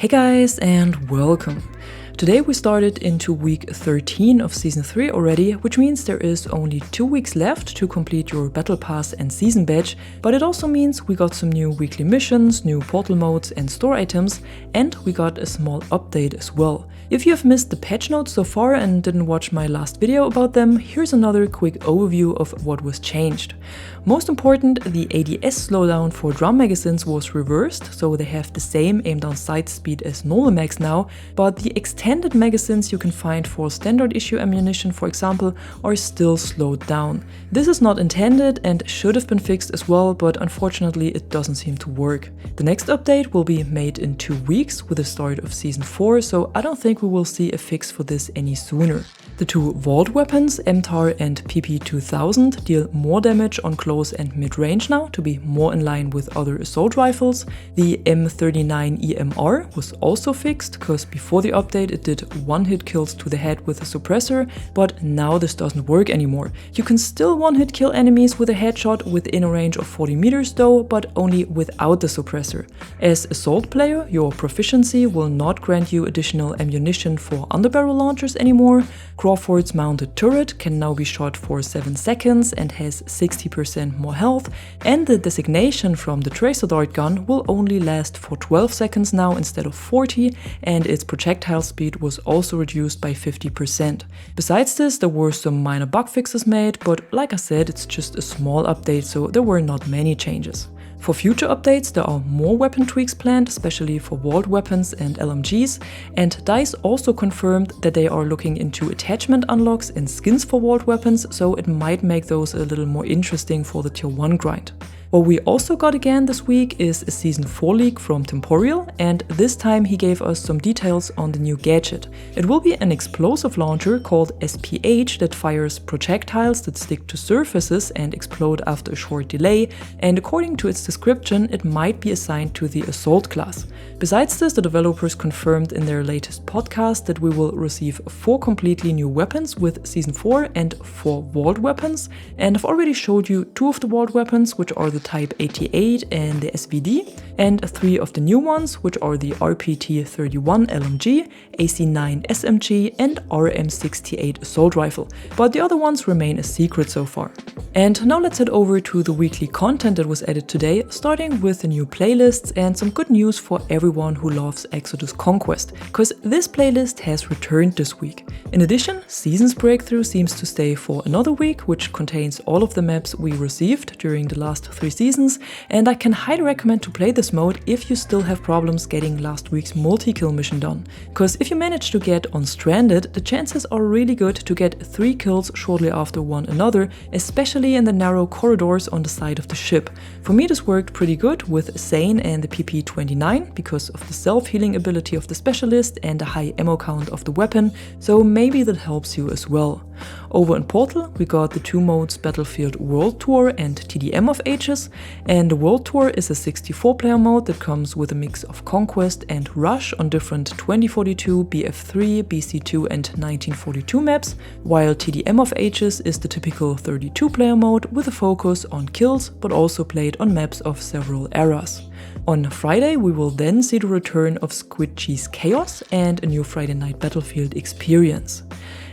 Hey guys, and welcome! Today we started into week 13 of season 3 already, which means there is only 2 weeks left to complete your battle pass and season badge, but it also means we got some new weekly missions, new portal modes and store items, and we got a small update as well. If you have missed the patch notes so far and didn't watch my last video about them, here's another quick overview of what was changed. Most important, the ADS slowdown for drum magazines was reversed, so they have the same aim down sight speed as normal mags now, but the extended magazines you can find for standard issue ammunition, for example, are still slowed down. This is not intended and should have been fixed as well, but unfortunately it doesn't seem to work. The next update will be made in 2 weeks with the start of season 4, so I don't think we will see a fix for this any sooner. The 2 vault weapons, MTAR and PP2000, deal more damage on close and mid-range now to be more in line with other assault rifles. The M39 EMR was also fixed, because before the update it did one-hit kills to the head with a suppressor, but now this doesn't work anymore. You can still one-hit kill enemies with a headshot within a range of 40 meters though, but only without the suppressor. As assault player, your proficiency will not grant you additional ammunition for underbarrel launchers anymore. Crawford's mounted turret can now be shot for 7 seconds and has 60% more health, and the designation from the tracer dart gun will only last for 12 seconds now instead of 40, and its projectile speed was also reduced by 50%. Besides this, there were some minor bug fixes made, but like I said, it's just a small update, so there were not many changes. For future updates, there are more weapon tweaks planned, especially for vault weapons and LMGs, and DICE also confirmed that they are looking into attachment unlocks and skins for vault weapons, so it might make those a little more interesting for the tier 1 grind. What we also got again this week is a season 4 leak from Temporeal, and this time he gave us some details on the new gadget. It will be an explosive launcher called SPH that fires projectiles that stick to surfaces and explode after a short delay, and according to its description it might be assigned to the assault class. Besides this, the developers confirmed in their latest podcast that we will receive 4 completely new weapons with season 4 and 4 vault weapons, and I've already showed you 2 of the vault weapons, which are the Type 88 and the SVD, and 3 of the new ones, which are the RPT-31 LMG, AC-9 SMG and RM68 assault rifle, but the other ones remain a secret so far. And now let's head over to the weekly content that was added today, starting with the new playlists and some good news for everyone who loves Exodus Conquest, because this playlist has returned this week. In addition, Seasons Breakthrough seems to stay for another week, which contains all of the maps we received during the last 3 seasons, and I can highly recommend to play this mode if you still have problems getting last week's multi-kill mission done. Because if you manage to get unstranded, the chances are really good to get 3 kills shortly after one another, especially in the narrow corridors on the side of the ship. For me this worked pretty good with Zane and the PP29 because of the self-healing ability of the specialist and the high ammo count of the weapon, so maybe that helps you as well. Over in Portal we got the 2 modes Battlefield World Tour and TDM of Ages, and the World Tour is a 64-player mode that comes with a mix of Conquest and Rush on different 2042, BF3, BC2 and 1942 maps, while TDM of Ages is the typical 32-player mode with a focus on kills but also played on maps of several eras. On Friday we will then see the return of Squid Cheese Chaos and a new Friday Night Battlefield experience.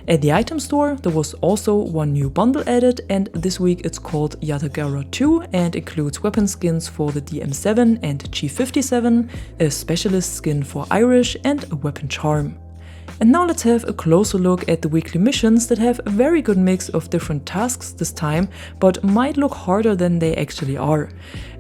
At the item store there was also 1 new bundle added, and this week it's called Yatagara 2 and includes weapon skins for the DM7 and G57, a specialist skin for Irish and a weapon charm. And now let's have a closer look at the weekly missions that have a very good mix of different tasks this time, but might look harder than they actually are.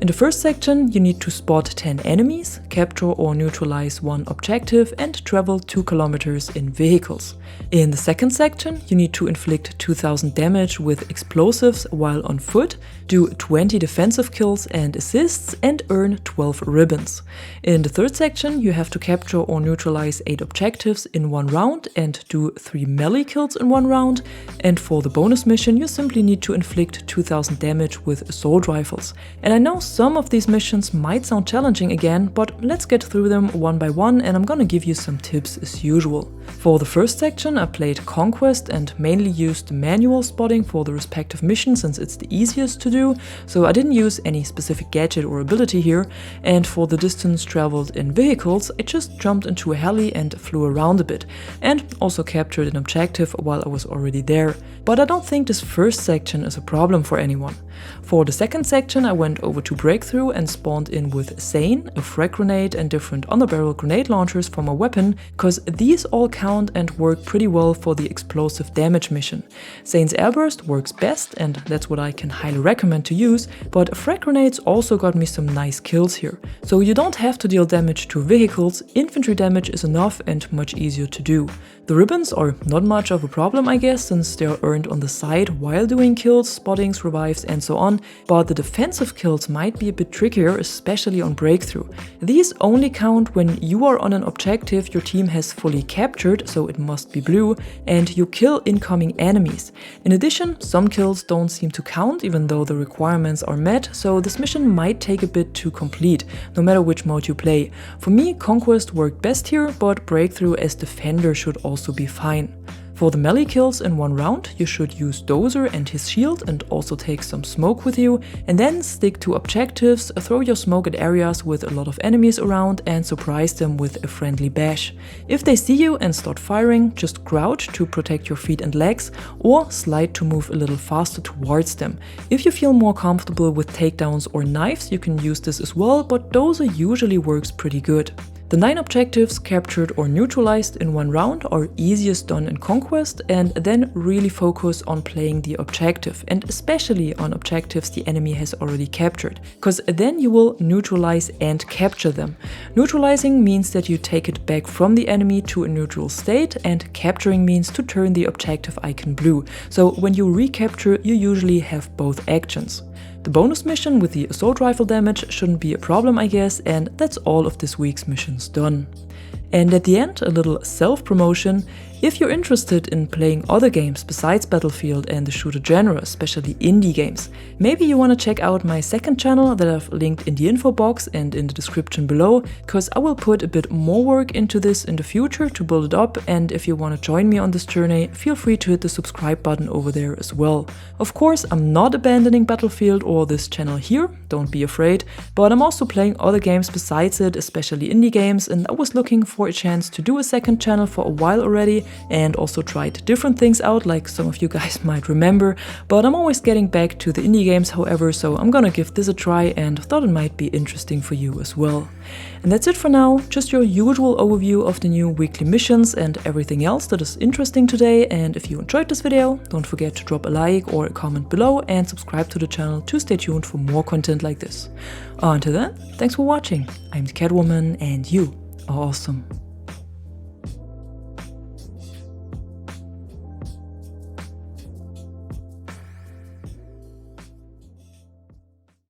In the first section you need to spot 10 enemies, capture or neutralize 1 objective and travel 2 kilometers in vehicles. In the second section you need to inflict 2000 damage with explosives while on foot, do 20 defensive kills and assists and earn 12 ribbons. In the third section you have to capture or neutralize 8 objectives in one round and do 3 melee kills in one round. And for the bonus mission, you simply need to inflict 2000 damage with assault rifles. And I know some of these missions might sound challenging again, but let's get through them one by one, and I'm gonna give you some tips as usual. For the first section, I played Conquest and mainly used the manual spotting for the respective mission since it's the easiest to do, so I didn't use any specific gadget or ability here. And for the distance traveled in vehicles, I just jumped into a heli and flew around a bit, and also captured an objective while I was already there. But I don't think this first section is a problem for anyone. For the second section, I went over to Breakthrough and spawned in with Sane, a frag grenade and different underbarrel grenade launchers for my weapon, cause these all count and work pretty well for the explosive damage mission. Sane's airburst works best, and that's what I can highly recommend to use, but frag grenades also got me some nice kills here. So you don't have to deal damage to vehicles, infantry damage is enough and much easier to do. The ribbons are not much of a problem, I guess, since they are earned on the side while doing kills, spottings, revives and so on, but the defensive kills might be a bit trickier, especially on Breakthrough. These only count when you are on an objective your team has fully captured, so it must be blue, and you kill incoming enemies. In addition, some kills don't seem to count even though the requirements are met, so this mission might take a bit to complete, no matter which mode you play. For me, Conquest worked best here, but Breakthrough as defender should also be fine. For the melee kills in one round, you should use Dozer and his shield and also take some smoke with you, and then stick to objectives, throw your smoke at areas with a lot of enemies around and surprise them with a friendly bash. If they see you and start firing, just crouch to protect your feet and legs, or slide to move a little faster towards them. If you feel more comfortable with takedowns or knives, you can use this as well, but Dozer usually works pretty good. The 9 objectives captured or neutralized in one round are easiest done in Conquest, and then really focus on playing the objective, and especially on objectives the enemy has already captured, because then you will neutralize and capture them. Neutralizing means that you take it back from the enemy to a neutral state, and capturing means to turn the objective icon blue. So when you recapture, you usually have both actions. The bonus mission with the assault rifle damage shouldn't be a problem, I guess, and that's all of this week's missions done. And at the end, a little self-promotion. If you're interested in playing other games besides Battlefield and the shooter genre, especially indie games, maybe you want to check out my second channel that I've linked in the info box and in the description below, because I will put a bit more work into this in the future to build it up, and if you want to join me on this journey, feel free to hit the subscribe button over there as well. Of course, I'm not abandoning Battlefield or this channel here, don't be afraid, but I'm also playing other games besides it, especially indie games, and I was looking for a chance to do a second channel for a while already, and also tried different things out, like some of you guys might remember, but I'm always getting back to the indie games however, so I'm gonna give this a try and thought it might be interesting for you as well. And that's it for now, just your usual overview of the new weekly missions and everything else that is interesting today, and if you enjoyed this video, don't forget to drop a like or a comment below and subscribe to the channel to stay tuned for more content like this. Until then, thanks for watching, I'm the Catwoman and you are awesome.